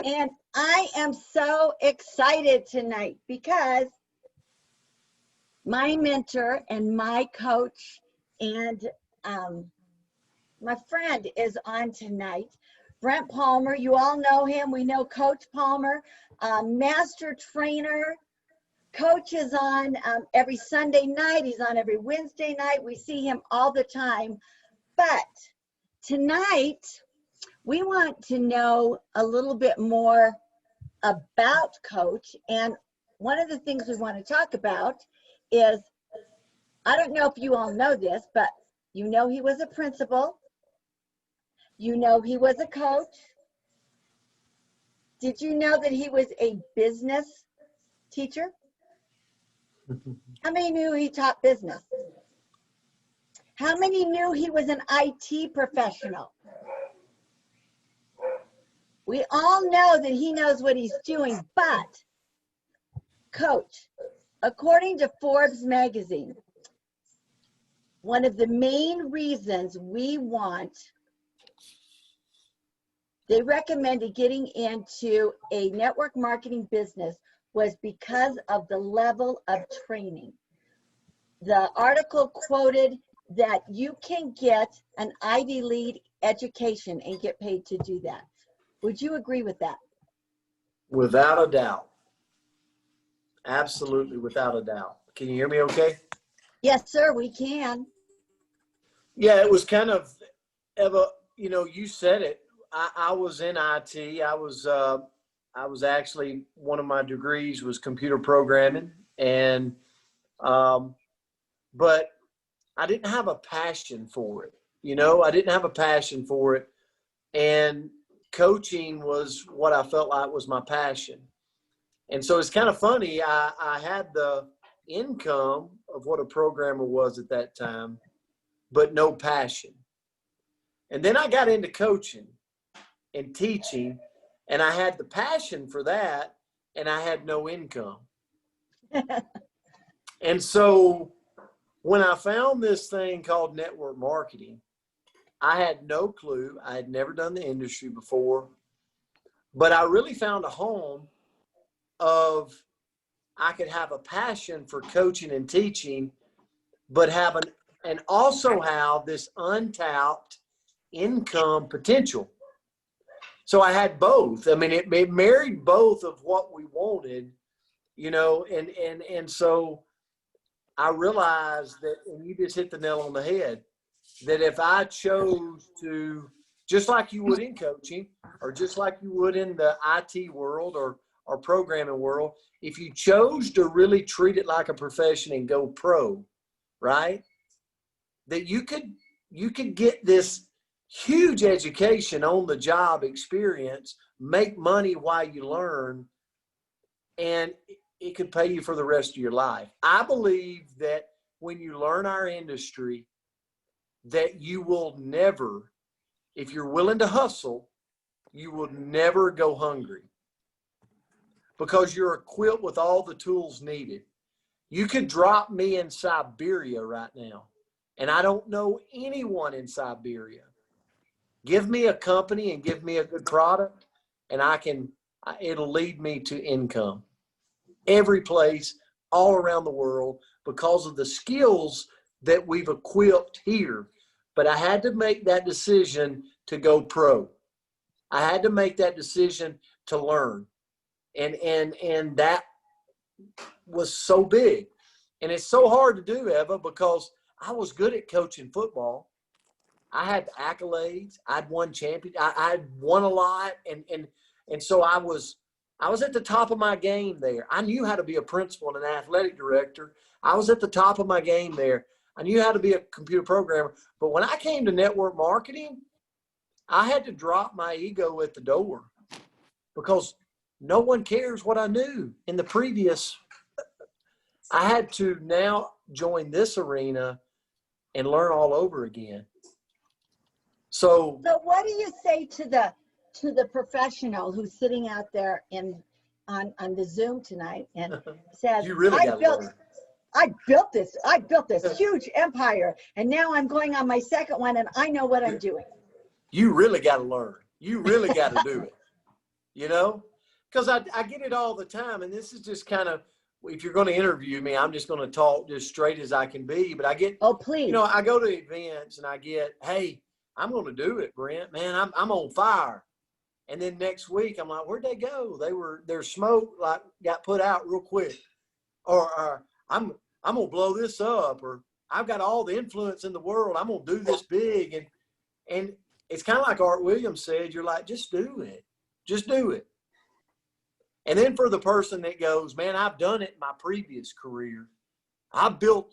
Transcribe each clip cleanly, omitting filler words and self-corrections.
And I am so excited tonight because my mentor and my coach and my friend is on tonight. Brent Palmer, you all know him. We know Coach Palmer, master trainer. Coach is on every Sunday night. He's on every Wednesday night. We see him all the time. But tonight, we want to know a little bit more about Coach. And one of the things we want to talk about is, I don't know if you all know this, but you know he was a principal. You know he was a coach. Did you know that he was a business teacher? How many knew he taught business? How many knew he was an IT professional? We all know that he knows what he's doing, but Coach, according to Forbes magazine, one of the main reasons they recommended getting into a network marketing business was because of the level of training. The article quoted that you can get an Ivy League education and get paid to do that. Would you agree with that? Without a doubt. Absolutely, without a doubt. Can you hear me okay? Yes, sir, we can. Yeah, it was kind of, Eva, you know, you said it. I was in IT. I was actually, one of my degrees was computer programming, and but I didn't have a passion for it. You know, I didn't have a passion for it, and coaching was what I felt like was my passion. And so it's kind of funny. I had the income of what a programmer was at that time, but no passion. And then I got into coaching and teaching, and I had the passion for that, and I had no income. And so when I found this thing called network marketing, I had no clue. I had never done the industry before, but I really found a home of I could have a passion for coaching and teaching, but and also have this untapped income potential. So I had both. I mean, it married both of what we wanted, you know, and so I realized that, and you just hit the nail on the head, that if I chose to, just like you would in coaching, or just like you would in the IT world or programming world, if you chose to really treat it like a profession and go pro, right, that you could get this huge education on the job experience, make money while you learn, and it could pay you for the rest of your life. I believe that when you learn our industry, that you will never, if you're willing to hustle, you will never go hungry, because you're equipped with all the tools needed. You could drop me in Siberia right now, and I don't know anyone in Siberia. Give me a company and give me a good product, and it'll lead me to income. Every place, all around the world, because of the skills that we've equipped here. But I had to make that decision to go pro. I had to make that decision to learn. And that was so big. And it's so hard to do, Eva, because I was good at coaching football. I had accolades. I'd won champions. I'd won a lot. And so I was at the top of my game there. I knew how to be a principal and an athletic director. I was at the top of my game there. I knew how to be a computer programmer. But when I came to network marketing, I had to drop my ego at the door, because no one cares what I knew in the previous. I had to now join this arena and learn all over again. So what do you say to the professional who's sitting out there on the Zoom tonight and says, you really I built this huge empire, and now I'm going on my second one, and I know what I'm doing. You really got to learn. you really got to do it, you know? Because I get it all the time. And this is just kind of, if you're going to interview me, I'm just going to talk just straight as I can be. But I get, Oh, please. you know, I go to events and I get, hey, I'm going to do it, Brent. Man, I'm on fire. And then next week, I'm like, where'd they go? Their smoke like got put out real quick. Or I'm going to blow this up. Or I've got all the influence in the world. I'm going to do this big. And it's kind of like Art Williams said, you're like, just do it. Just do it. And then for the person that goes, man, I've done it in my previous career. I've built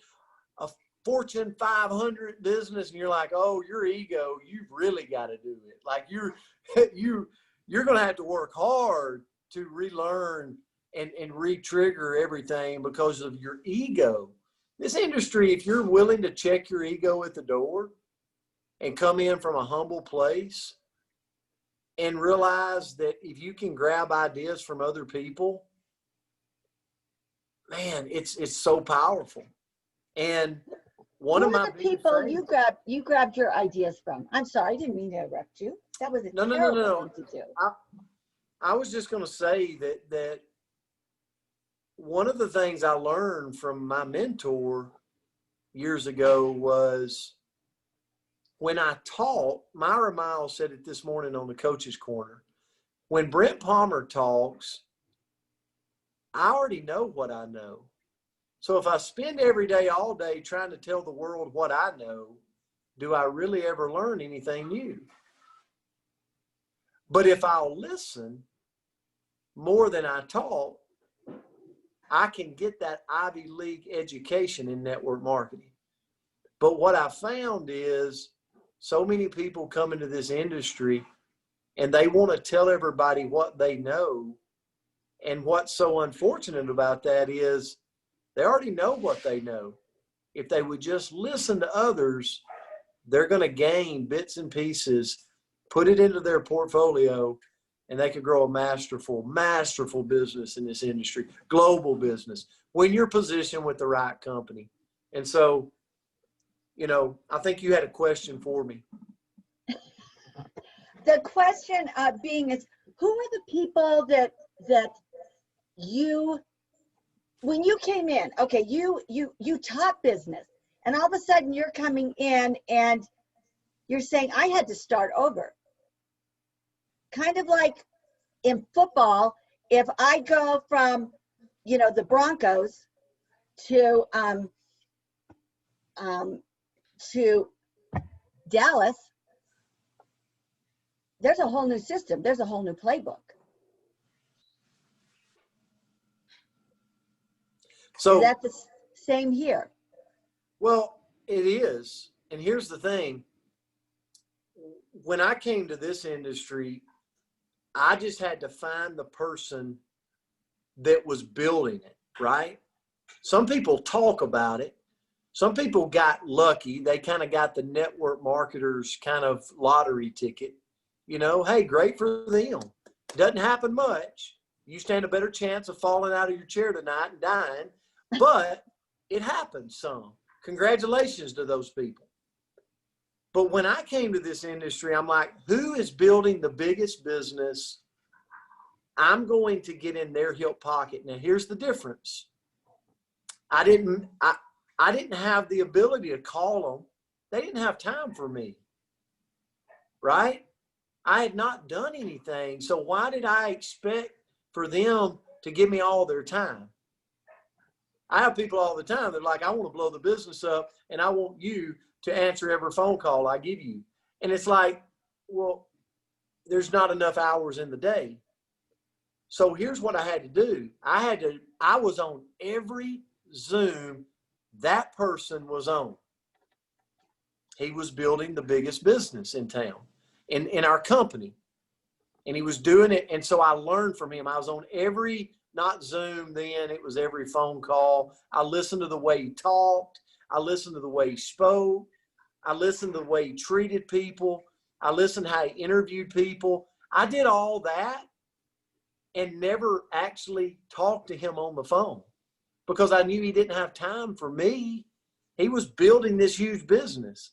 a Fortune 500 business, and you're like, oh, your ego, you've really got to do it. Like you're going to have to work hard to relearn and re-trigger everything because of your ego. This industry, if you're willing to check your ego at the door and come in from a humble place, and realize that if you can grab ideas from other people, man, it's so powerful. And one of my the people you grabbed your ideas from? I'm sorry, I didn't mean to interrupt you. That was a terrible thing to do. I was just going to say that one of the things I learned from my mentor years ago was, when I taught, Myra Miles said it this morning on the Coach's Corner, when Brent Palmer talks, I already know what I know. So if I spend every day, all day trying to tell the world what I know, do I really ever learn anything new? But if I'll listen more than I taught, I can get that Ivy League education in network marketing. But what I found is, so many people come into this industry and they want to tell everybody what they know. And what's so unfortunate about that is they already know what they know. If they would just listen to others, they're going to gain bits and pieces, put it into their portfolio, and they could grow a masterful business in this industry, global business, when you're positioned with the right company. And so, you know, I think you had a question for me. The question being is, who are the people that you, when you came in, okay, you taught business, and all of a sudden you're coming in and you're saying, I had to start over. Kind of like in football, if I go from, you know, the Broncos to Dallas, there's a whole new system. There's a whole new playbook. So is that the same here? Well, it is. And here's the thing. When I came to this industry, I just had to find the person that was building it, right? Some people talk about it. Some people got lucky. They kind of got the network marketers kind of lottery ticket. You know, hey, great for them. Doesn't happen much. You stand a better chance of falling out of your chair tonight and dying, but it happens some. Congratulations to those people. But when I came to this industry, I'm like, who is building the biggest business? I'm going to get in their hip pocket. Now, here's the difference. I didn't have the ability to call them. They didn't have time for me, right? I had not done anything. So why did I expect for them to give me all their time? I have people all the time that are like, I want to blow the business up and I want you to answer every phone call I give you. And it's like, well, there's not enough hours in the day. So here's what I had to do. I was on every Zoom that person was on. He was building the biggest business in town, in our company. And he was doing it. And so I learned from him. I was on every, not Zoom then, it was every phone call. I listened to the way he talked. I listened to the way he spoke. I listened to the way he treated people. I listened to how he interviewed people. I did all that and never actually talked to him on the phone because I knew he didn't have time for me. He was building this huge business.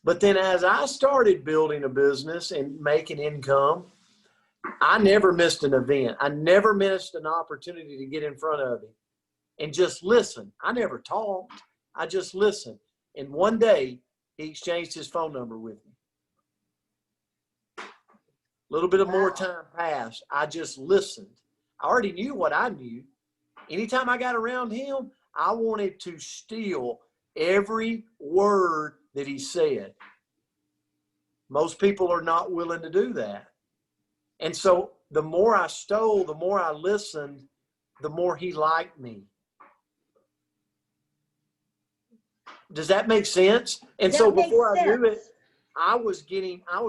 But then as I started building a business and making income, I never missed an event. I never missed an opportunity to get in front of him and just listen. I never talked. I just listened. And one day he exchanged his phone number with me. A little bit of more time passed. I just listened. I already knew what I knew. Anytime I got around him, I wanted to steal every word that he said. Most people are not willing to do that. And so the more I stole, the more I listened, the more he liked me. Does that make sense? And so before I knew it, I was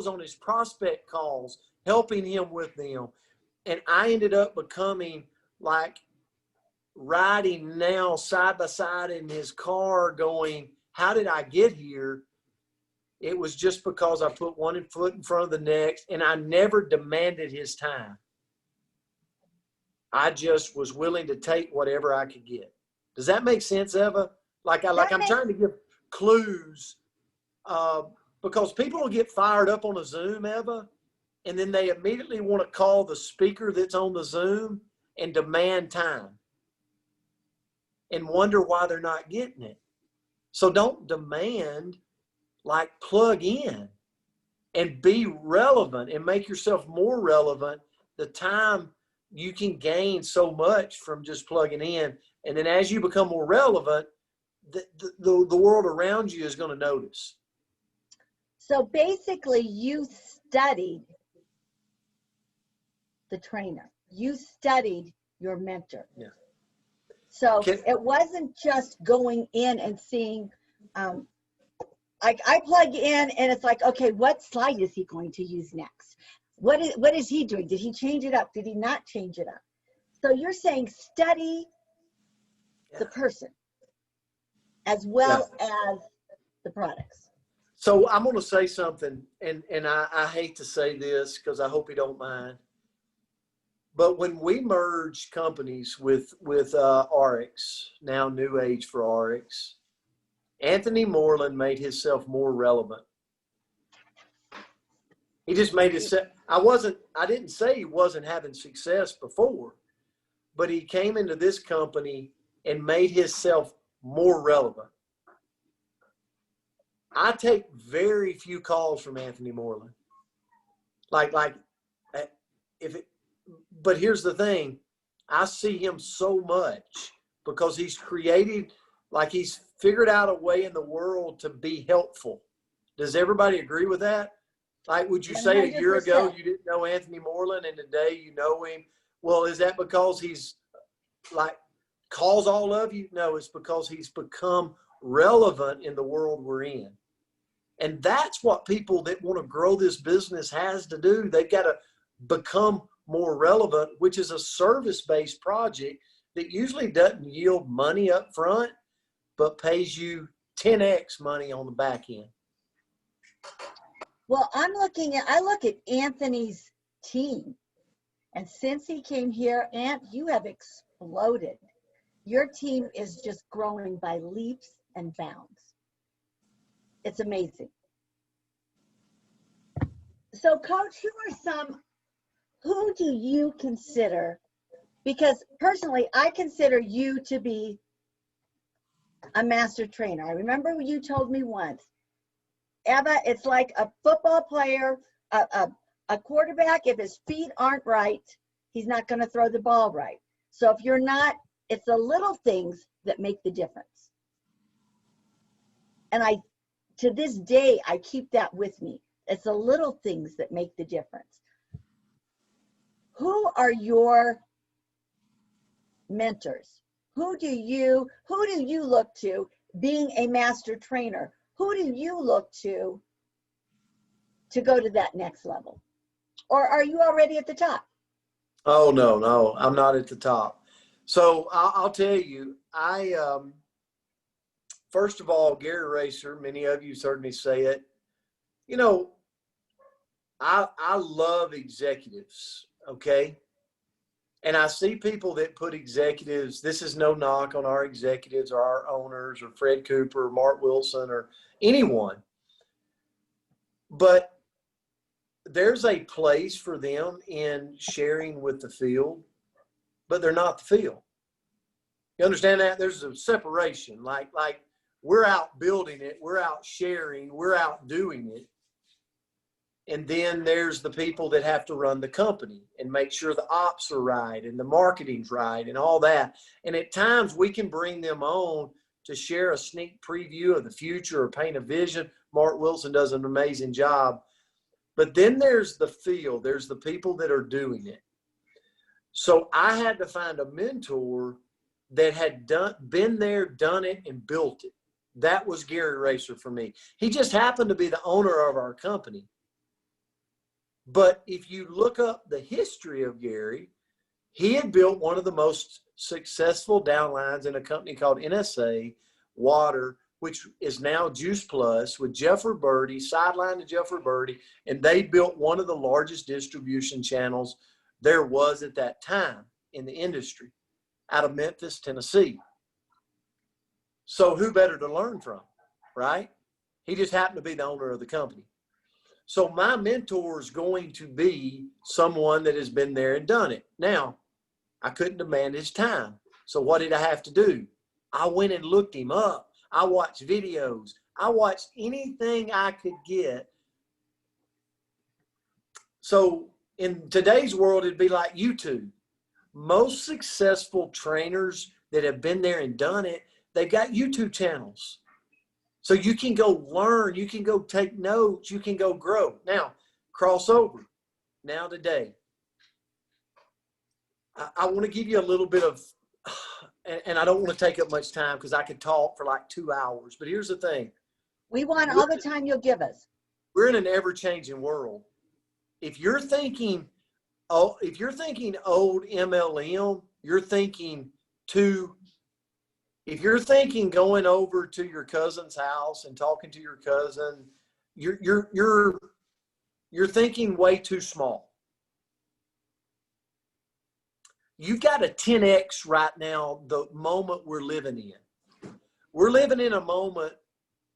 on his prospect calls, helping him with them. And I ended up becoming like riding now side by side in his car going, how did I get here? It was just because I put one foot in front of the next, and I never demanded his time. I just was willing to take whatever I could get. Does that make sense, Eva? I'm trying to give clues because people will get fired up on a Zoom, Eva, and then they immediately want to call the speaker that's on the Zoom and demand time and wonder why they're not getting it. So don't demand, like plug in and be relevant and make yourself more relevant. The time you can gain so much from just plugging in. And then as you become more relevant, the world around you is going to notice. So basically you studied the trainer. You studied your mentor. Yeah. So it wasn't just going in and seeing, like I plug in and it's like, okay, what slide is he going to use next? What is he doing? Did he change it up? Did he not change it up? So you're saying study the person as well as the products. So I'm going to say something, and I hate to say this because I hope you don't mind. But when we merged companies with RX, now New Age for RX, Anthony Moreland made himself more relevant. He just made himself. I didn't say he wasn't having success before, but he came into this company and made himself more relevant. I take very few calls from Anthony Moreland. But here's the thing. I see him so much because he's created, like he's figured out a way in the world to be helpful. Does everybody agree with that? Like, would you say 100%. a year ago you didn't know Anthony Moreland and today you know him? Well, is that because he's like calls all of you? No, it's because he's become relevant in the world we're in. And that's what people that want to grow this business has to do. They've got to become more relevant, which is a service-based project that usually doesn't yield money up front, but pays you 10x money on the back end. Well, I look at Anthony's team, and since he came here, Ant, you have exploded. Your team is just growing by leaps and bounds. It's amazing. So, Coach, who do you consider, because personally, I consider you to be a master trainer. I remember you told me once, Eva, it's like a football player, a quarterback, if his feet aren't right, he's not going to throw the ball right. So if you're not, it's the little things that make the difference. And to this day, I keep that with me. It's the little things that make the difference. Who are your mentors? Who do you look to being a master trainer? Who do you look to go to that next level? Or are you already at the top? Oh, no, I'm not at the top. So I'll tell you, first of all, Gary Racer, many of you heard me say it. You know, I love executives, okay? And I see people that put executives, this is no knock on our executives or our owners or Fred Cooper or Mark Wilson or anyone. But there's a place for them in sharing with the field, but they're not the field. You understand that? There's a separation. Like we're out building it, we're out sharing, we're out doing it. And then there's the people that have to run the company and make sure the ops are right and the marketing's right and all that. And at times we can bring them on to share a sneak preview of the future or paint a vision. Mark Wilson does an amazing job. But then there's the field. There's the people that are doing it. So I had to find a mentor that had been there, done it, and built it. That was Gary Racer for me. He just happened to be the owner of our company. But if you look up the history of Gary, he had built one of the most successful downlines in a company called NSA Water, which is now Juice Plus, with Jeffrey Birdie, sideline to Jeffrey Birdie, and they built one of the largest distribution channels there was at that time in the industry out of Memphis, Tennessee. So who better to learn from, right? He just happened to be the owner of the company. So my mentor is going to be someone that has been there and done it. Now, I couldn't demand his time. So what did I have to do? I went and looked him up. I watched videos. I watched anything I could get. So in today's world, it'd be like YouTube. Most successful trainers that have been there and done it, they've got YouTube channels. So you can go learn, you can go take notes, you can go grow. Now, crossover. Now today, I want to give you a little bit of, and I don't want to take up much time because I could talk for like 2 hours, but here's the thing. We want all the time you'll give us. We're in an ever-changing world. If you're thinking old MLM, you're thinking if you're thinking going over to your cousin's house and talking to your cousin, you're thinking way too small. You've got a 10x right now, the moment we're living in. We're living in a moment,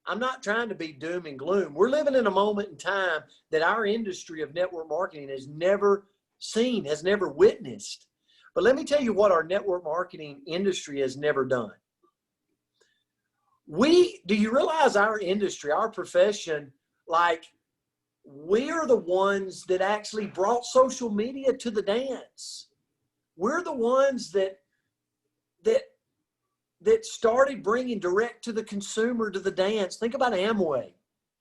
I'm not trying to be doom and gloom. We're living in a moment in time that our industry of network marketing has never seen, has never witnessed. But let me tell you what our network marketing industry has never done. Do you realize our industry, our profession, like we are the ones that actually brought social media to the dance. We're the ones that started bringing direct to the consumer to the dance. Think about Amway,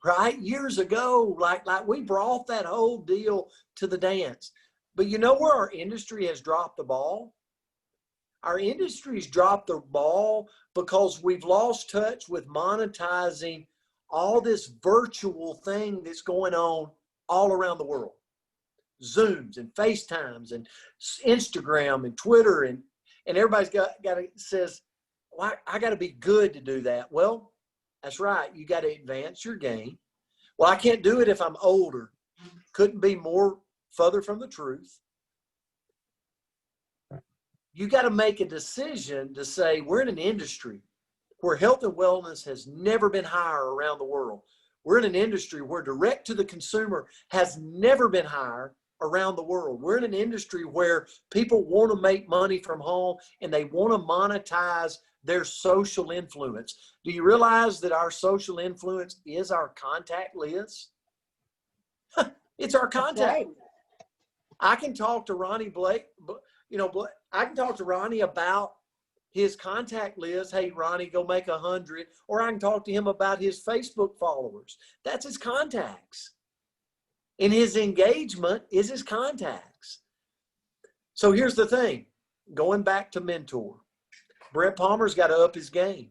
right? Years ago, like we brought that whole deal to the dance. But you know where our industry has dropped the ball? Our industry's dropped the ball because we've lost touch with monetizing all this virtual thing that's going on all around the world. Zooms and FaceTimes and Instagram and Twitter and everybody's says, well, I got to be good to do that. Well, that's right. You got to advance your game. Well, I can't do it if I'm older. Couldn't be more further from the truth. You got to make a decision to say we're in an industry where health and wellness has never been higher around the world. We're in an industry where direct to the consumer has never been higher around the world. We're in an industry where people want to make money from home and they want to monetize their social influence. Do you realize that our social influence is our contact list? It's our contact. Right. I can talk to Ronnie Blake, I can talk to Ronnie about his contact list. Hey, Ronnie, go make 100. Or I can talk to him about his Facebook followers. That's his contacts. And his engagement is his contacts. So here's the thing. Going back to mentor. Brent Palmer's got to up his game.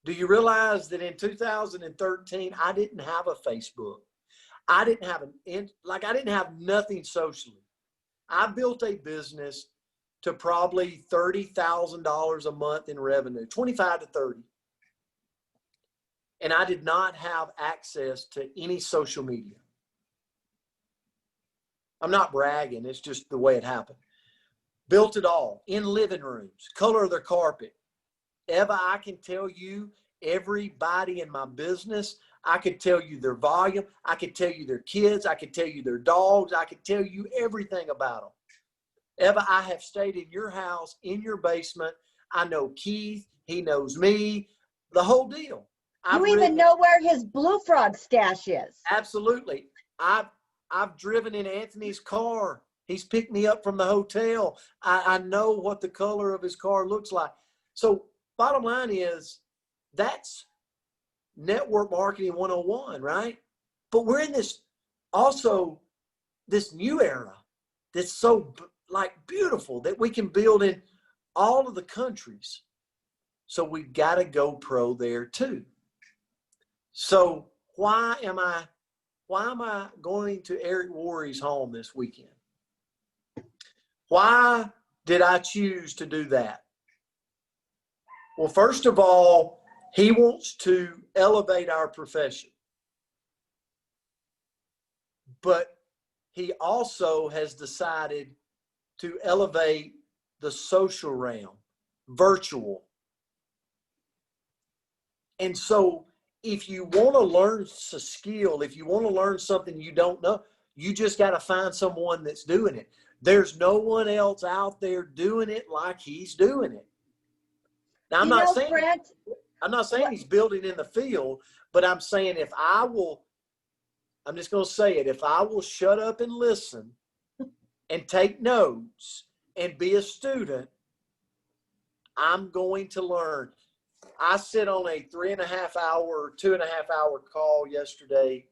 Do you realize that in 2013, I didn't have a Facebook. I didn't have nothing socially. I built a business to probably $30,000 a month in revenue, 25 to 30. And I did not have access to any social media. I'm not bragging. It's just the way it happened. Built it all in living rooms, color of their carpet. Eava, I can tell you, everybody in my business, I could tell you their volume. I could tell you their kids. I could tell you their dogs. I could tell you everything about them. Eava, I have stayed in your house, in your basement. I know Keith. He knows me. The whole deal. You even know where his Blue Frog stash is. Absolutely. I've driven in Anthony's car. He's picked me up from the hotel. I know what the color of his car looks like. So bottom line is, that's network marketing 101, right? But we're in this new era that's so beautiful that we can build in all of the countries. So we got to go pro there too. So why am I going to Eric Worre's home this weekend? Why did I choose to do that? Well, first of all, he wants to elevate our profession. But he also has decided to elevate the social realm, virtual. And so if you want to learn a skill, if you want to learn something you don't know, you just got to find someone that's doing it. There's no one else out there doing it like he's doing it. Now, I'm not saying he's building in the field, but I'm saying I'm just going to say it, if I will shut up and listen and take notes and be a student, I'm going to learn. I sit on a 2.5 hour call yesterday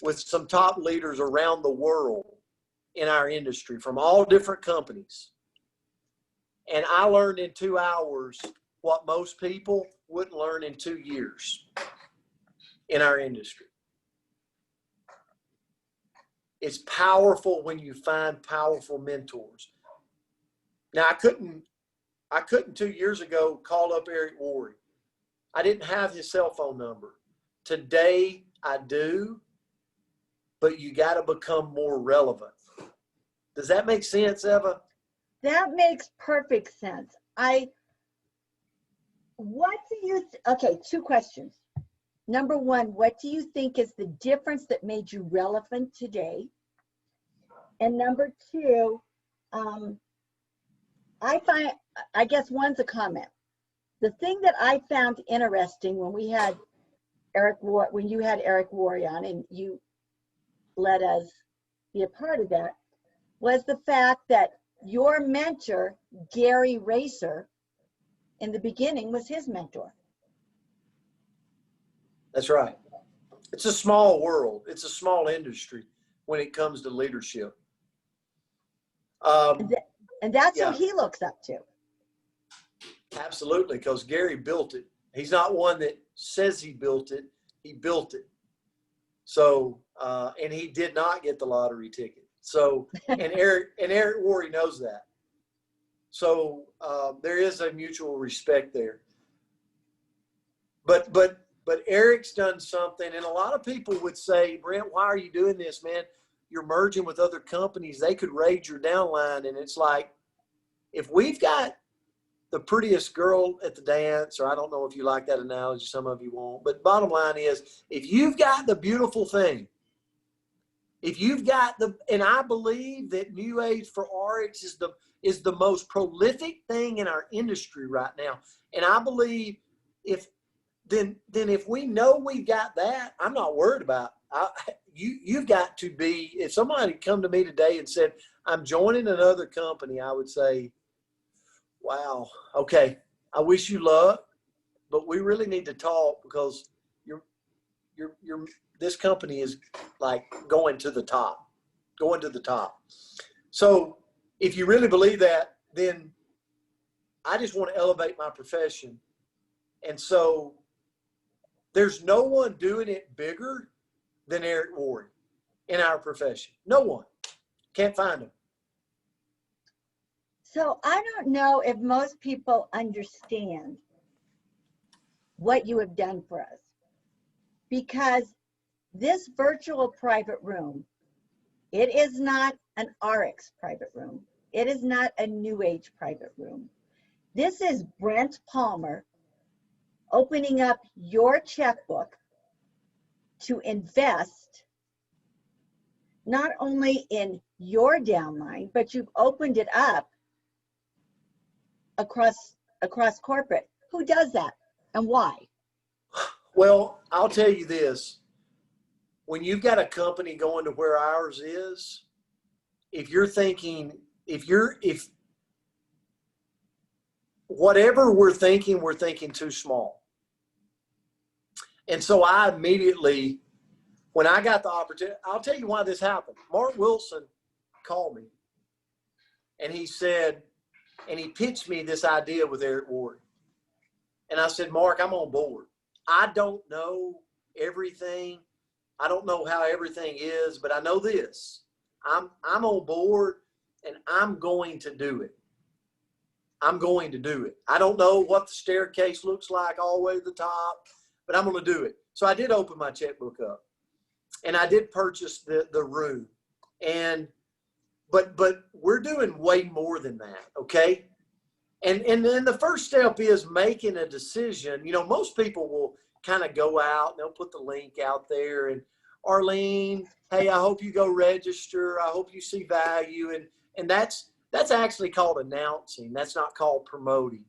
with some top leaders around the world in our industry from all different companies. And I learned in 2 hours what most people wouldn't learn in 2 years in our industry. It's powerful when you find powerful mentors. Now, I couldn't 2 years ago call up Eric Worre. I didn't have his cell phone number. Today I do, but you got to become more relevant. Does that make sense, Eava? That makes perfect sense. Okay, 2 questions. Number 1, what do you think is the difference that made you relevant today? And number 2, I guess one's a comment. The thing that I found interesting when you had Eric Worre on and you let us be a part of that, was the fact that your mentor, Gary Racer, in the beginning was his mentor. That's right. It's a small world. It's a small industry when it comes to leadership. And that's who he looks up to. Absolutely, because Gary built it. He's not one that says he built it. He built it. So, and he did not get the lottery ticket. So, and Eric Worre knows that. So there is a mutual respect there. But Eric's done something, and a lot of people would say, Brent, why are you doing this, man? You're merging with other companies. They could raid your downline. And it's like, if we've got the prettiest girl at the dance, or I don't know if you like that analogy, some of you won't, but bottom line is, if you've got the beautiful thing, if you've got and I believe that New Age for RX is the most prolific thing in our industry right now. And I believe if we know we've got that, I'm not worried about you've got to be. If somebody come to me today and said, I'm joining another company, I would say, wow, okay, I wish you luck, but we really need to talk, because this company is like going to the top. So if you really believe that, then I just want to elevate my profession. And so there's no one doing it bigger than Eric Worre in our profession. No one. Can't find him. So I don't know if most people understand what you have done for us, because this virtual private room, it is not an RX private room. It is not a New Age private room. This is Brent Palmer opening up your checkbook to invest not only in your downline, but you've opened it up across corporate. Who does that and why? Well, I'll tell you this. When you've got a company going to where ours is, if whatever we're thinking too small. And so I immediately, when I got the opportunity, I'll tell you why this happened. Mark Wilson called me and he said, and he pitched me this idea with Eric Ward. And I said, Mark, I'm on board. I don't know everything. I don't know how everything is, but I know this. I'm on board and I'm going to do it. I'm going to do it. I don't know what the staircase looks like all the way to the top, but I'm going to do it. So I did open my checkbook up and I did purchase the room. But we're doing way more than that. Okay. And then the first step is making a decision. You know, most people will kind of go out and they'll put the link out there and Arlene, hey, I hope you go register. I hope you see value. And that's actually called announcing. That's not called promoting.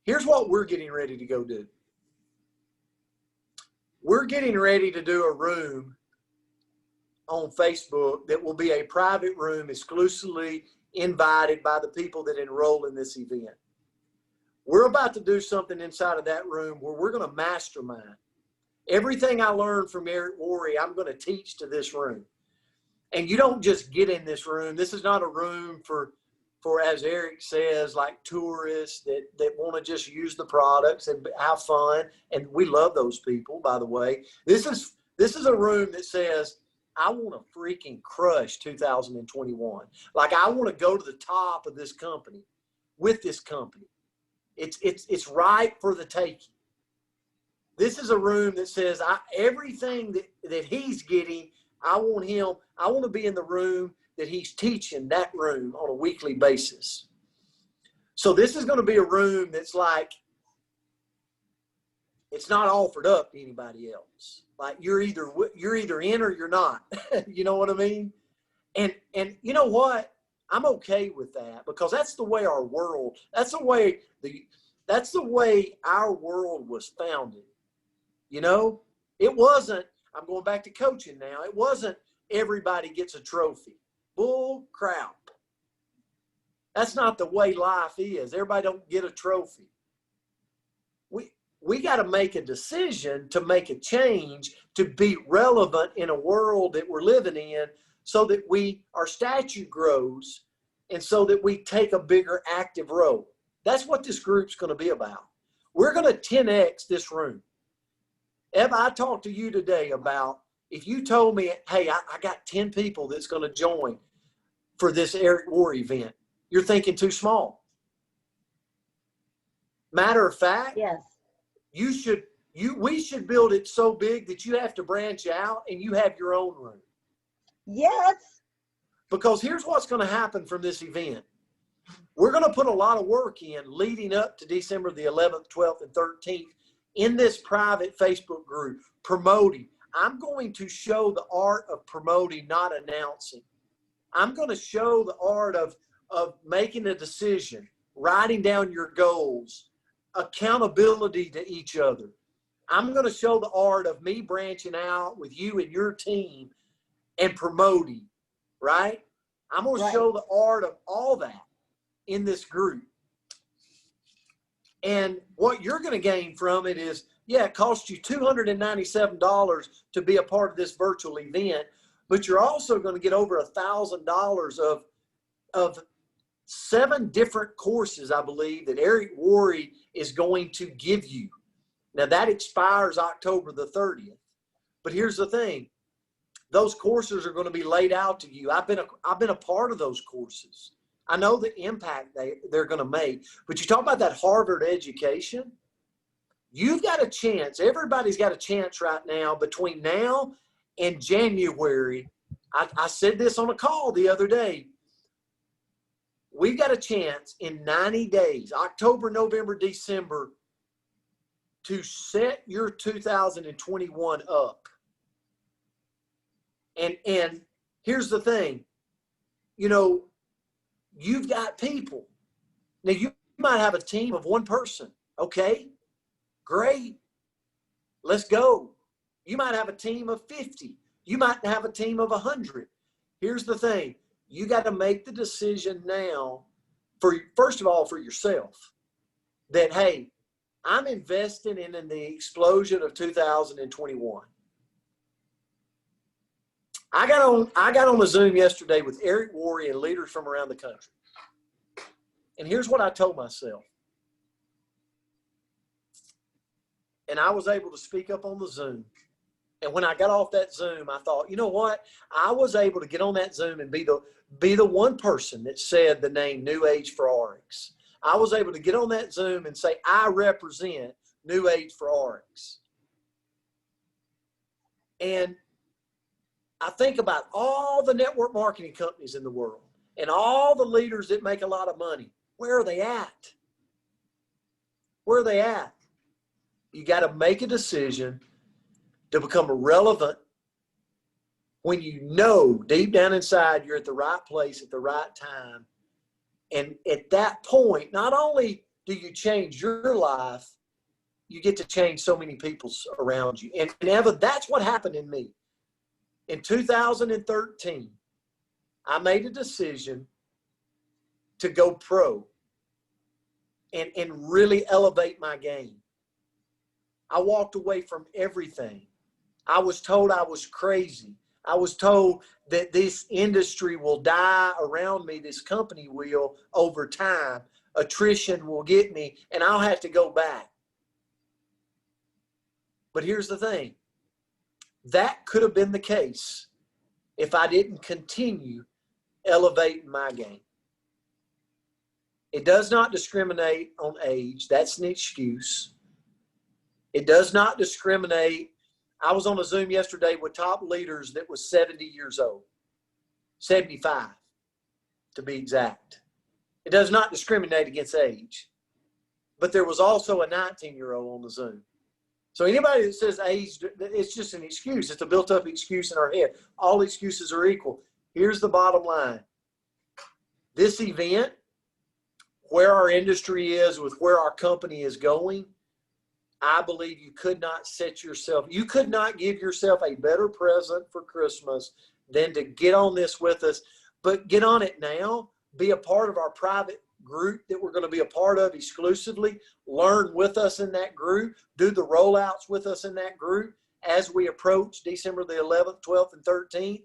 Here's what we're getting ready to go do. We're getting ready to do a room on Facebook that will be a private room exclusively invited by the people that enroll in this event. We're about to do something inside of that room where we're going to mastermind. Everything I learned from Eric Worre, I'm going to teach to this room. And you don't just get in this room. This is not a room for as Eric says, like tourists that want to just use the products and have fun. And we love those people, by the way. This is a room that says, I want to freaking crush 2021. Like I want to go to the top of this company with this company. It's right for the taking. This is a room that says everything that he's getting, I want to be in the room that he's teaching that room on a weekly basis. So this is going to be a room that's like, it's not offered up to anybody else. Like you're either in or you're not. You know what I mean? And you know what? I'm okay with that because that's the way our world, that's the way our world was founded. You know, it wasn't, I'm going back to coaching now. It wasn't everybody gets a trophy. Bull crap. That's not the way life is. Everybody don't get a trophy. We got to make a decision to make a change to be relevant in a world that we're living in so that our stature grows and so that we take a bigger active role. That's what this group's going to be about. We're going to 10X this room. Eava, I talked to you today about if you told me, hey, I got 10 people that's going to join for this Eric Worre event, you're thinking too small. Matter of fact, yes, we should build it so big that you have to branch out and you have your own room. Yes. Because here's what's going to happen from this event. We're going to put a lot of work in leading up to December the 11th, 12th, and 13th in this private Facebook group, promoting. I'm going to show the art of promoting, not announcing. I'm going to show the art of making a decision, writing down your goals, accountability to each other. I'm going to show the art of me branching out with you and your team and promoting, right? I'm going to show the art of all that in this group. And what you're going to gain from it is, yeah, it costs you $297 to be a part of this virtual event, but you're also going to get over $1,000 of 7 different courses, I believe, that Eric Worre is going to give you. Now, that expires October the 30th. But here's the thing. Those courses are going to be laid out to you. I've been a part of those courses. I know the impact they're going to make. But you talk about that Harvard education, you've got a chance. Everybody's got a chance right now between now and January. I said this on a call the other day. We've got a chance in 90 days, October, November, December, to set your 2021 up. And here's the thing, you know, you've got people. Now you might have a team of one person. Okay, great. Let's go. You might have a team of 50. You might have a team of 100. Here's the thing. You got to make the decision now first of all, for yourself that, hey, I'm investing in the explosion of 2021. I got on a Zoom yesterday with Eric Worre and leaders from around the country. And here's what I told myself. And I was able to speak up on the Zoom. And when I got off that Zoom, I thought, you know what? I was able to get on that Zoom and be the one person that said the name New Age for RX. I was able to get on that Zoom and say, I represent New Age for RX. And I think about all the network marketing companies in the world and all the leaders that make a lot of money. Where are they at? Where are they at? You got to make a decision to become relevant when you know deep down inside you're at the right place at the right time. And at that point, not only do you change your life, you get to change so many people's around you. And Eava, that's what happened in me. In 2013, I made a decision to go pro and really elevate my game. I walked away from everything. I was told I was crazy. I was told that this industry will die around me, this company will, over time. Attrition will get me, and I'll have to go back. But here's the thing. That could have been the case if I didn't continue elevating my game. It does not discriminate on age. That's an excuse. It does not discriminate. I was on a Zoom yesterday with top leaders that was 70 years old, 75 to be exact. It does not discriminate against age. But there was also a 19-year-old on the Zoom. So anybody that says age, it's just an excuse. It's a built-up excuse in our head. All excuses are equal. Here's the bottom line. This event, where our industry is with where our company is going, I believe you could not give yourself a better present for Christmas than to get on this with us. But get on it now. Be a part of our private group that we're going to be a part of exclusively. Learn with us in that group. Do the rollouts with us in that group as we approach December the 11th, 12th, and 13th.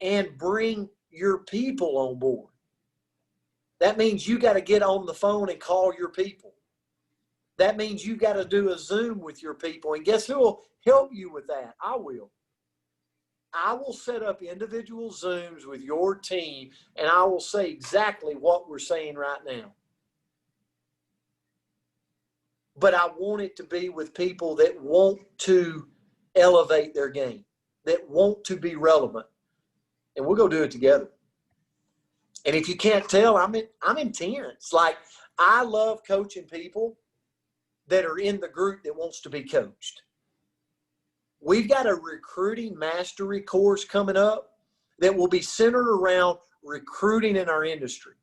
And bring your people on board. That means you got to get on the phone and call your people. That means you got to do a Zoom with your people. And guess who will help you with that? I will. I will set up individual Zooms with your team, and I will say exactly what we're saying right now. But I want it to be with people that want to elevate their game, that want to be relevant. And we'll go do it together. And if you can't tell, I'm intense. Like, I love coaching people that are in the group that wants to be coached. We've got a recruiting mastery course coming up that will be centered around recruiting in our industry.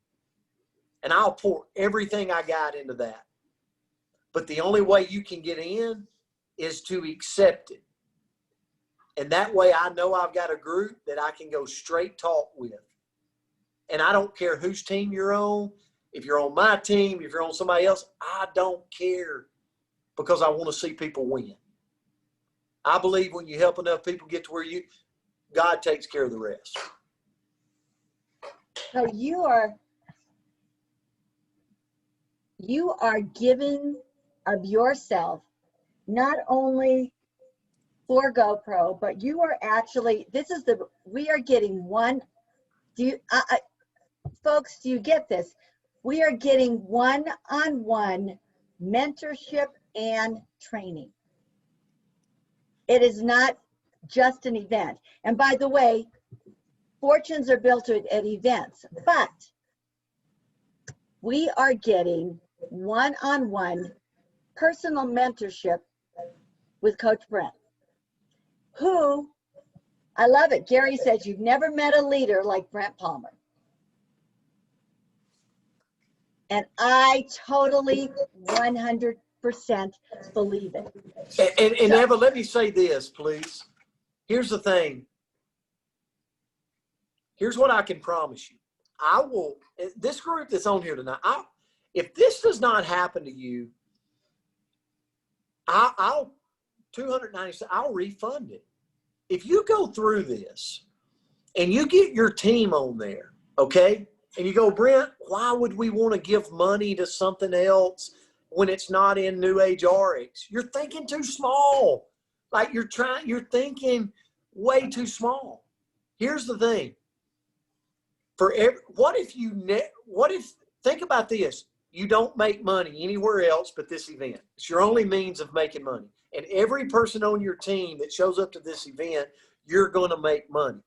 And I'll pour everything I got into that. But the only way you can get in is to accept it. And that way I know I've got a group that I can go straight talk with. And I don't care whose team you're on. If you're on my team, if you're on somebody else, I don't care, because I want to see people win. I believe when you help enough people get to where God takes care of the rest. So you are giving of yourself, not only for GoPro, but you are actually, we are getting one, folks, do you get this? We are getting one-on-one mentorship and training. It is not just an event. And by the way, fortunes are built at events, but we are getting one-on-one personal mentorship with Coach Brent, who, I love it. Gary says, you've never met a leader like Brent Palmer. And I totally 100% believe it. And Eva, let me say this, please. Here's the thing. Here's what I can promise you. I will, this group that's on here tonight, if this does not happen to you, I'll refund it. If you go through this and you get your team on there, okay, and you go, Brent, why would we want to give money to something else when it's not in New Age RX? You're thinking too small. Like you're thinking way too small. Here's the thing. Think about this. You don't make money anywhere else but this event. It's your only means of making money. And every person on your team that shows up to this event, you're going to make money.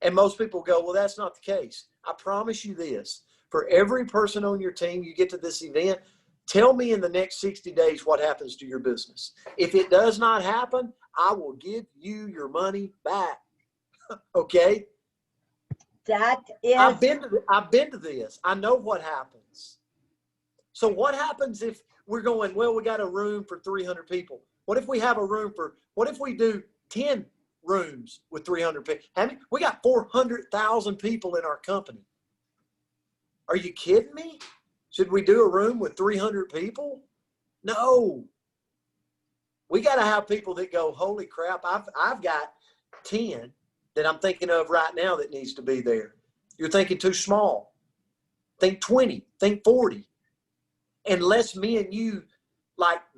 And most people go, well, that's not the case. I promise you this. For every person on your team, you get to this event, tell me in the next 60 days what happens to your business. If it does not happen, I will give you your money back. Okay? That is. I've been to this. I know what happens. So what happens if we're going, well, we got a room for 300 people. What if we do 10 rooms with 300 people? We got 400,000 people in our company. Are you kidding me? Should we do a room with 300 people? No. We got to have people that go, holy crap, I've got 10 that I'm thinking of right now that needs to be there. You're thinking too small. Think 20, think 40. Unless me and you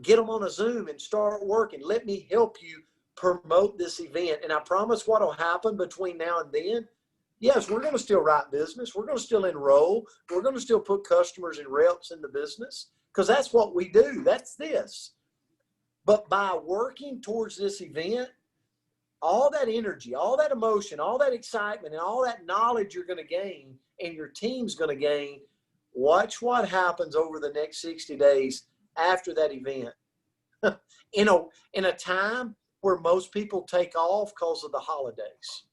get them on a Zoom and start working. Let me help you promote this event. And I promise what will happen between now and then, yes, we're going to still write business. We're going to still enroll. We're going to still put customers and reps in the business because that's what we do. That's this. But by working towards this event, all that energy, all that emotion, all that excitement, and all that knowledge you're going to gain and your team's going to gain, watch what happens over the next 60 days after that event. In a time where most people take off because of the holidays.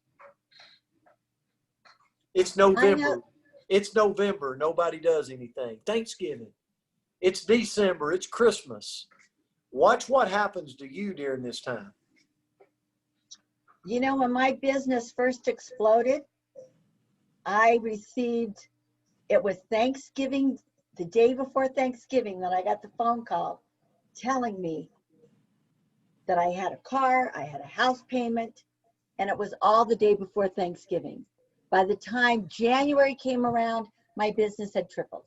It's November. It's November. Nobody does anything. Thanksgiving. It's December. It's Christmas. Watch what happens to you during this time. You know, when my business first exploded, it was Thanksgiving, the day before Thanksgiving, that I got the phone call telling me that I had a car, I had a house payment, and it was all the day before Thanksgiving. By the time January came around, my business had tripled.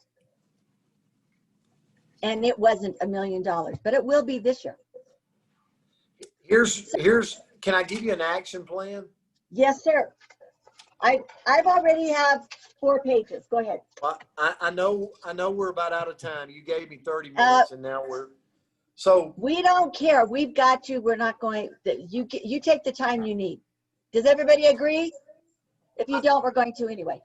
And it wasn't $1 million, but it will be this year. Can I give you an action plan? Yes, sir. I've already have 4 pages. Go ahead. I know we're about out of time. You gave me 30 minutes and now so. We don't care. We've got you. We're not going, you take the time you need. Does everybody agree? If you don't, we're going to anyway.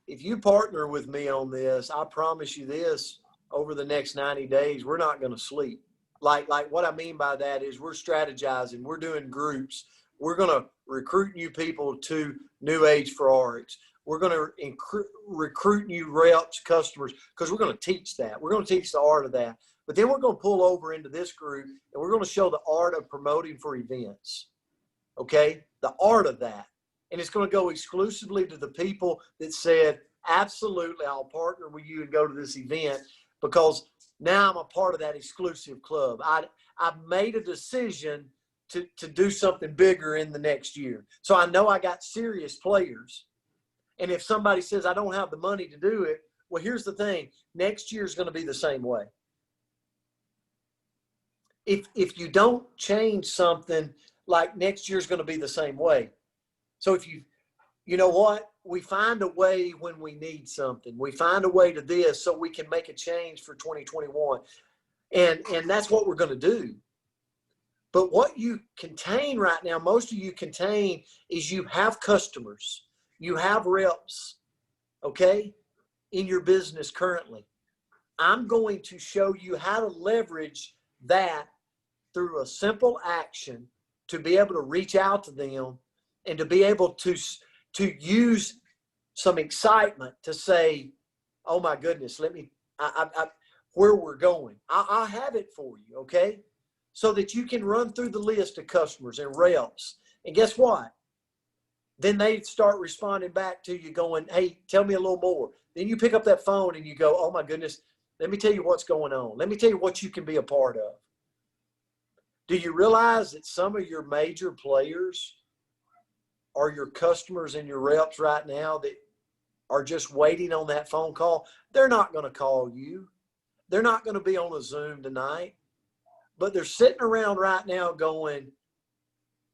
If you partner with me on this, I promise you this, over the next 90 days, we're not going to sleep. Like what I mean by that is we're strategizing. We're doing groups. We're going to recruit new people to New Age for RX. We're going to recruit new reps, customers, because we're going to teach that. We're going to teach the art of that. But then we're going to pull over into this group and we're going to show the art of promoting for events. Okay? The art of that. And it's going to go exclusively to the people that said, absolutely, I'll partner with you and go to this event because now I'm a part of that exclusive club. I've made a decision to do something bigger in the next year. So I know I got serious players. And if somebody says I don't have the money to do it, well, here's the thing. Next year is going to be the same way. If you don't change something, like next year is going to be the same way. So if you know what? We find a way when we need something. We find a way to this so we can make a change for 2021. And that's what we're going to do. But what you contain right now, most of you contain, is you have customers. You have reps, okay, in your business currently. I'm going to show you how to leverage that through a simple action to be able to reach out to them and to be able to use some excitement to say, oh my goodness, let me, where we're going. I'll have it for you, okay? So that you can run through the list of customers and reps. And guess what? Then they start responding back to you going, hey, tell me a little more. Then you pick up that phone and you go, oh my goodness, let me tell you what's going on. Let me tell you what you can be a part of. Do you realize that some of your major players are your customers and your reps right now that are just waiting on that phone call? They're not going to call you. They're not going to be on a Zoom tonight, but they're sitting around right now going,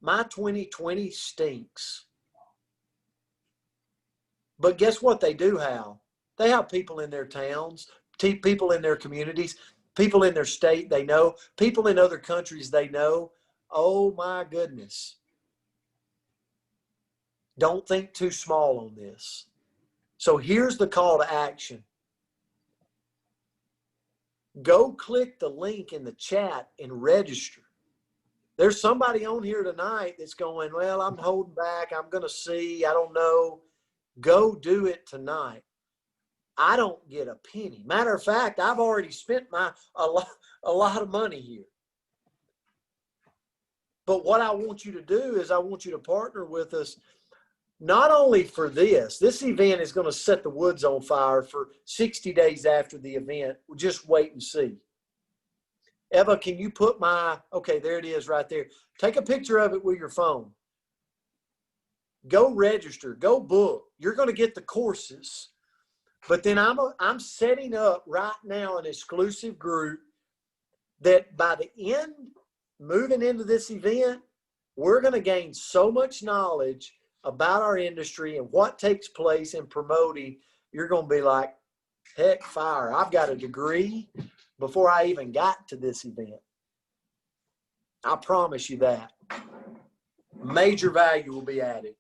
my 2020 stinks. But guess what they do have? They have people in their towns, people in their communities, people in their state they know, people in other countries they know. Oh my goodness. Don't think too small on this. So here's the call to action. Go click the link in the chat and register. There's somebody on here tonight that's going, well, I'm holding back. I'm going to see. I don't know. Go do it tonight. I don't get a penny. Matter of fact, I've already spent a lot of money here. But what I want you to do is I want you to partner with us, not only for this. This event is going to set the woods on fire for 60 days after the event. We'll just wait and see. Eva, can you put okay, there it is right there. Take a picture of it with your phone. Go register, go book. You're going to get the courses. But then I'm setting up right now an exclusive group that by the end, moving into this event, we're going to gain so much knowledge about our industry and what takes place in promoting. You're going to be like, heck, fire. I've got a degree before I even got to this event. I promise you that. Major value will be added.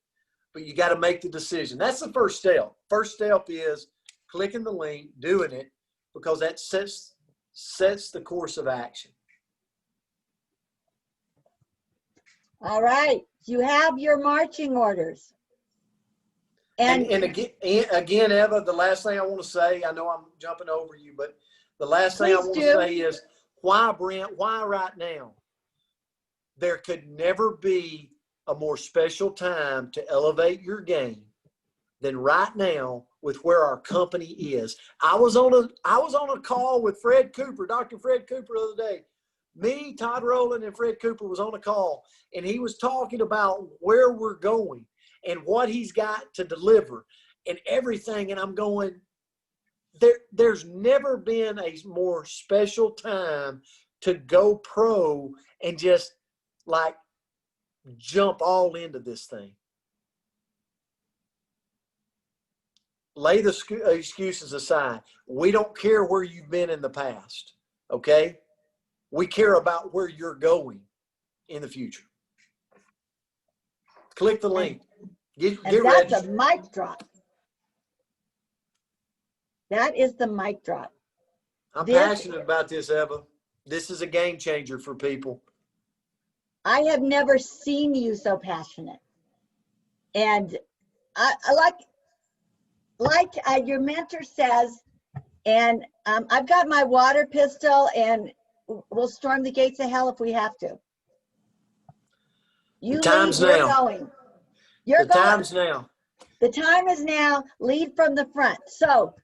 But you got to make the decision. That's the first step. First step is clicking the link, doing it, because that sets the course of action. All right. You have your marching orders. And again, Eva, the last thing I want to say, I know I'm jumping over you, but the last thing I want to say is, why, Brent, why right now? There could never be a more special time to elevate your game than right now with where our company is. I was on a call with Fred Cooper, Dr. Fred Cooper, the other day. Me, Todd Rowland, and Fred Cooper was on a call, and he was talking about where we're going and what he's got to deliver and everything. And I'm going, there's never been a more special time to go pro and just like jump all into this thing. Lay the excuses aside. We don't care where you've been in the past, okay? We care about where you're going in the future. Click the link. Get that's registered. A mic drop. That is the mic drop. I'm passionate about this, Eva. This is a game changer for people. I have never seen you so passionate. And I like your mentor says, and I've got my water pistol, and we'll storm the gates of hell if we have to. You the time's lead, now. You're going. You're the going. time's now. The time is now. Lead from the front. So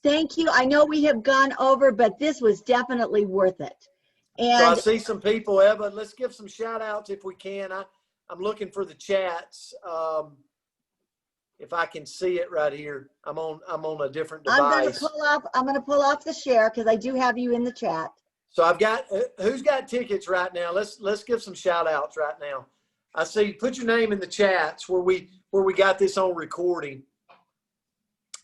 thank you. I know we have gone over, but this was definitely worth it. And so I see some people, Eva. Let's give some shout outs if we can. I'm looking for the chats. If I can see it right here, I'm on a different device. I'm gonna pull off the share because I do have you in the chat. So I've got who's got tickets right now? Let's give some shout outs right now. I see. Put your name in the chats where we got this on recording.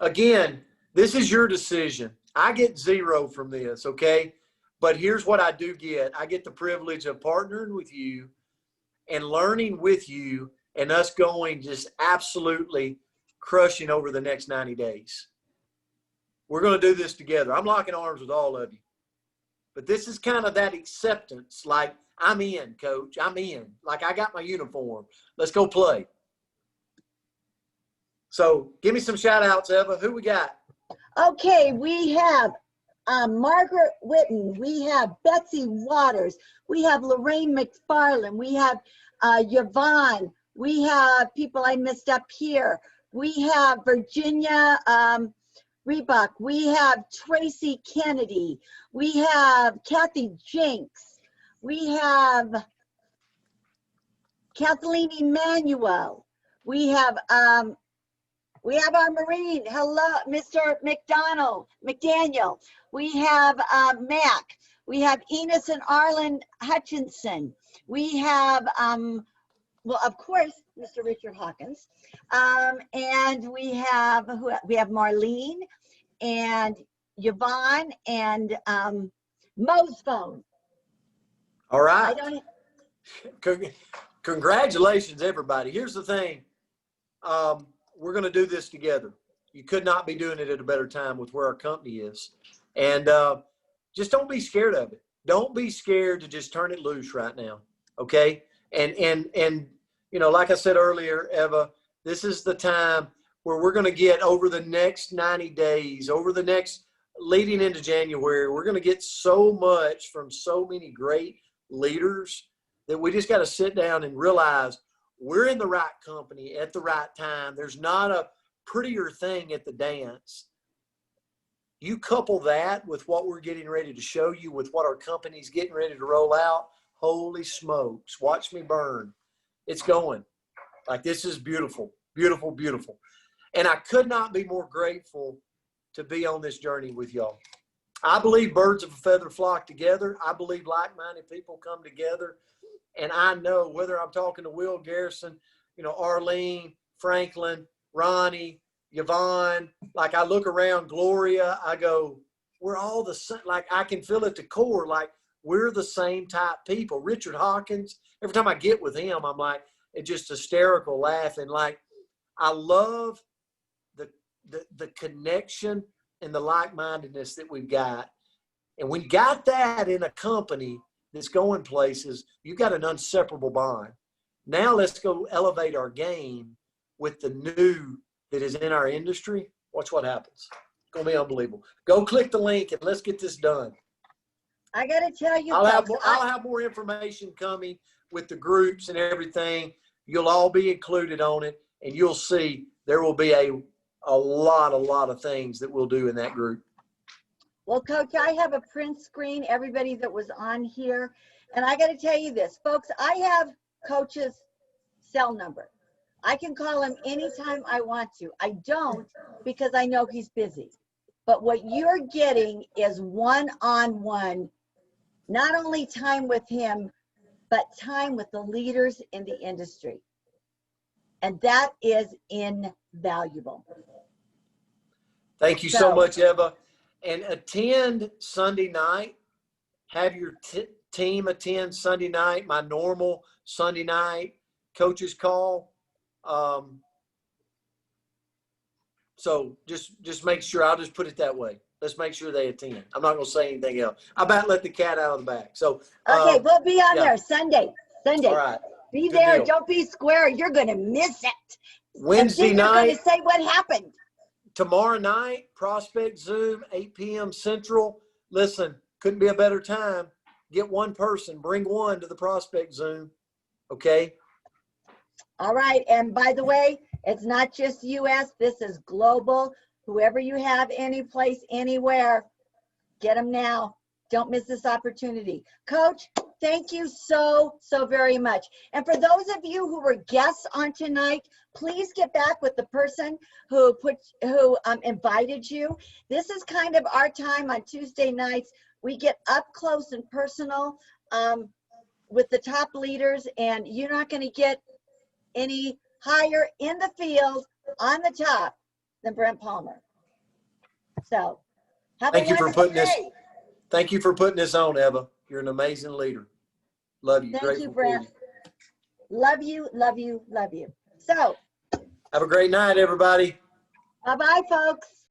Again, this is your decision. I get 0 from this, okay? But here's what I do get. I get the privilege of partnering with you and learning with you and us going just absolutely crushing over the next 90 days. We're going to do this together. I'm locking arms with all of you. But this is kind of that acceptance, like, I'm in, coach. I'm in. Like, I got my uniform. Let's go play. So give me some shout outs, Eva. Who we got? Okay, we have Margaret Witten. We have Betsy Waters. We have Lorraine McFarland. We have Yvonne. We have people I missed up here. We have Virginia Reebok. We have Tracy Kennedy. We have Kathy Jinks. We have Kathleen Emanuel. We have our Marine. Hello, Mr. McDaniel. We have Mac. We have Enos and Arlen Hutchinson. We have, well, of course, Mr. Richard Hawkins. And we have Marlene and Yvonne and Mo's phone. All right. Congratulations, everybody. Here's the thing. We're going to do this together. You could not be doing it at a better time with where our company is. And just don't be scared of it. Don't be scared to just turn it loose right now. Okay. And you know, like I said earlier, Eva, this is the time where we're going to get over the next 90 days, over the next leading into January, we're going to get so much from so many great leaders that we just got to sit down and realize we're in the right company at the right time. There's not a prettier thing at the dance. You couple that with what we're getting ready to show you, with what our company's getting ready to roll out. Holy smokes, watch me burn. It's going. Like, this is beautiful, beautiful, beautiful. And I could not be more grateful to be on this journey with y'all. I believe birds of a feather flock together. I believe like-minded people come together. And I know, whether I'm talking to Will Garrison, you know, Arlene, Franklin, Ronnie, Yvonne, like, I look around, Gloria, I go, we're all the same. Like, I can feel at the core, like, we're the same type people. Richard Hawkins, every time I get with him, I'm like, it's just hysterical laughing. Like, I love the connection and the like-mindedness that we've got. And when you got that in a company that's going places, you've got an inseparable bond. Now let's go elevate our game with the new that is in our industry. Watch what happens. It's going to be unbelievable. Go click the link and let's get this done. I got to tell you, I'll have more information coming with the groups and everything. You'll all be included on it, and you'll see there will be a lot of things that we'll do in that group. Well, Coach, I have a print screen, everybody that was on here. And I got to tell you this, folks, I have Coach's cell number. I can call him anytime I want to. I don't, because I know he's busy. But what you're getting is one-on-one, not only time with him, but time with the leaders in the industry. And that is invaluable. Thank you so much, Eva. And attend Sunday night. Have your team attend Sunday night, my normal Sunday night coaches call. So just make sure, I'll just put it that way. Let's make sure they attend. I'm not going to say anything else. I about let the cat out of the bag. So okay, we'll be on there Sunday. All right. Be Good there. deal. Don't be square. You're going to miss it. Wednesday and then night. You're going to say what happened. Tomorrow night, Prospect Zoom, 8 p.m. Central. Listen, couldn't be a better time. Get one person, bring one to the Prospect Zoom. Okay. All right. And by the way, it's not just U.S. This is global. Whoever you have, any place, anywhere, get them now. Don't miss this opportunity. Coach, thank you so very much. And for those of you who were guests on tonight, please get back with the person who invited you. This is kind of our time on Tuesday nights. We get up close and personal with the top leaders, and you're not going to get any higher in the field on the top than Brent Palmer. So have a wonderful day. Thank you for putting this on, Eva. You're an amazing leader. Love you. Thank you, Brent. Love you, love you, love you. So have a great night, everybody. Bye-bye, folks.